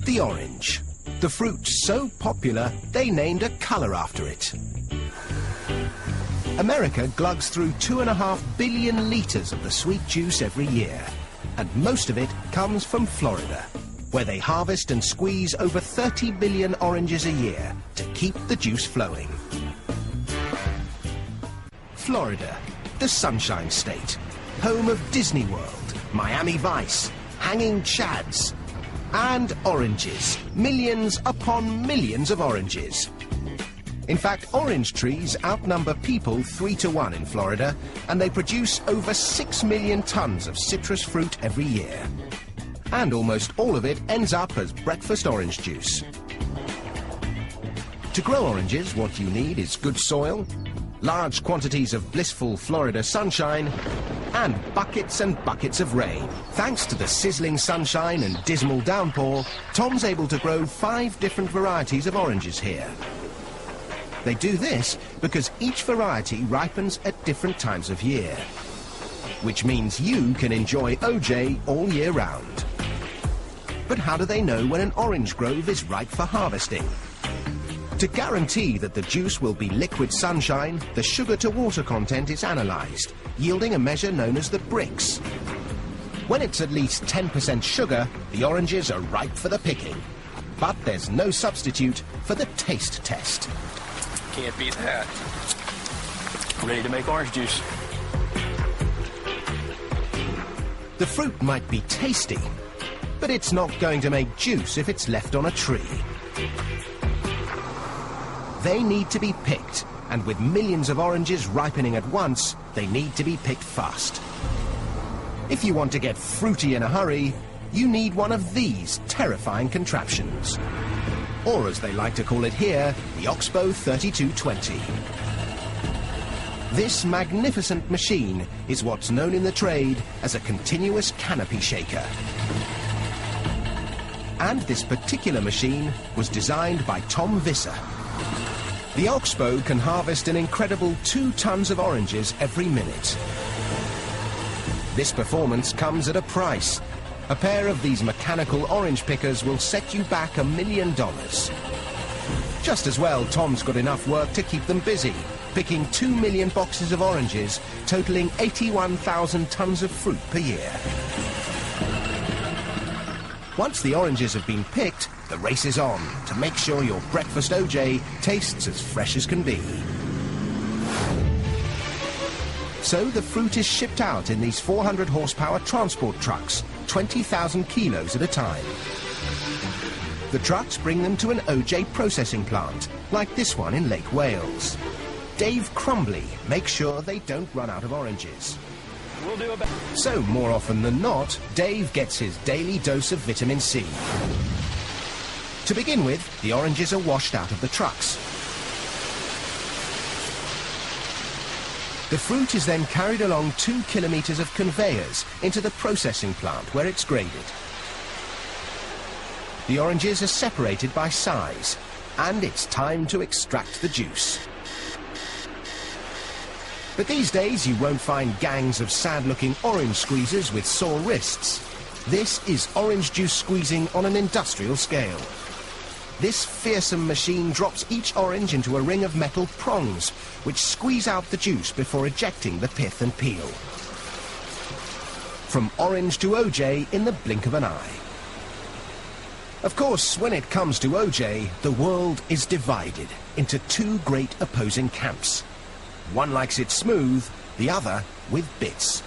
The orange. The fruit's so popular, they named a colour after it. America glugs through 2.5 billion litres of the sweet juice every year. And most of it comes from Florida, where they harvest and squeeze over 30 billion oranges a year to keep the juice flowing. Florida, the Sunshine State, home of Disney World, Miami Vice, hanging chads, and oranges. Millions upon millions of oranges. In fact, orange trees outnumber people 3 to 1 in Florida, and they produce over 6 million tons of citrus fruit every year. And almost all of it ends up as breakfast orange juice. To grow oranges, what you need is good soil, large quantities of blissful Florida sunshine, and buckets and buckets of rain. Thanks to the sizzling sunshine and dismal downpour, Tom's able to grow 5 different varieties of oranges here. They do this because each variety ripens at different times of year, which means you can enjoy OJ all year round. But how do they know when an orange grove is ripe for harvesting? To guarantee that the juice will be liquid sunshine, the sugar-to-water content is analysed, yielding a measure known as the Brix. When it's at least 10% sugar, the oranges are ripe for the picking. But there's no substitute for the taste test. Can't beat that. Ready to make orange juice. The fruit might be tasty, but it's not going to make juice if it's left on a tree. They need to be picked, and with millions of oranges ripening at once, they need to be picked fast. If you want to get fruity in a hurry, you need one of these terrifying contraptions. Or as they like to call it here, the Oxbow 3220. This magnificent machine is what's known in the trade as a continuous canopy shaker. And this particular machine was designed by Tom Visser. The Oxbow can harvest an incredible 2 tons of oranges every minute. This performance comes at a price. A pair of these mechanical orange pickers will set you back $1 million. Just as well, Tom's got enough work to keep them busy, picking 2 million boxes of oranges, totaling 81,000 tons of fruit per year. Once the oranges have been picked, the race is on to make sure your breakfast OJ tastes as fresh as can be. So the fruit is shipped out in these 400 horsepower transport trucks, 20,000 kilos at a time. The trucks bring them to an OJ processing plant, like this one in Lake Wales. Dave Crumbly makes sure they don't run out of oranges. We'll do about. So more often than not, Dave gets his daily dose of vitamin C. To begin with, the oranges are washed out of the trucks. The fruit is then carried along 2 kilometers of conveyors into the processing plant where it's graded. The oranges are separated by size, and it's time to extract the juice. But these days you won't find gangs of sad-looking orange squeezers with sore wrists. This is orange juice squeezing on an industrial scale. This fearsome machine drops each orange into a ring of metal prongs, which squeeze out the juice before ejecting the pith and peel. From orange to OJ in the blink of an eye. Of course, when it comes to OJ, the world is divided into 2 great opposing camps. One likes it smooth, the other with bits.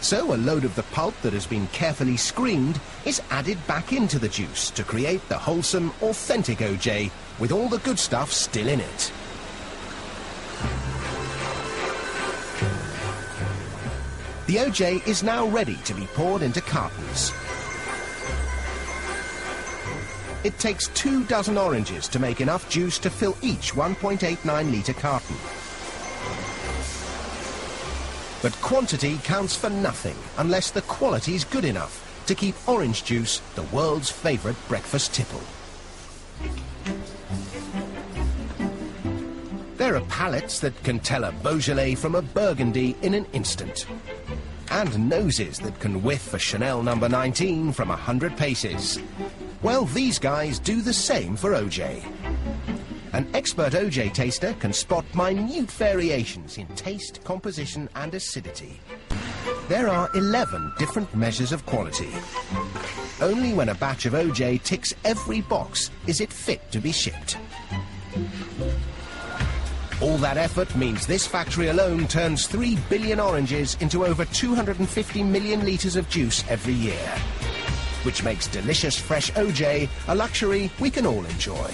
So a load of the pulp that has been carefully screened is added back into the juice to create the wholesome, authentic OJ with all the good stuff still in it. The OJ is now ready to be poured into cartons. It takes 2 dozen oranges to make enough juice to fill each 1.89-litre carton. But quantity counts for nothing unless the quality is good enough to keep orange juice the world's favourite breakfast tipple. There are palates that can tell a Beaujolais from a Burgundy in an instant. and noses that can whiff a Chanel number 19 from 100 paces. Well, these guys do the same for OJ. An expert OJ taster can spot minute variations in taste, composition and acidity. There are 11 different measures of quality. Only when a batch of OJ ticks every box is it fit to be shipped. All that effort means this factory alone turns 3 billion oranges into over 250 million litres of juice every year, which makes delicious fresh OJ a luxury we can all enjoy.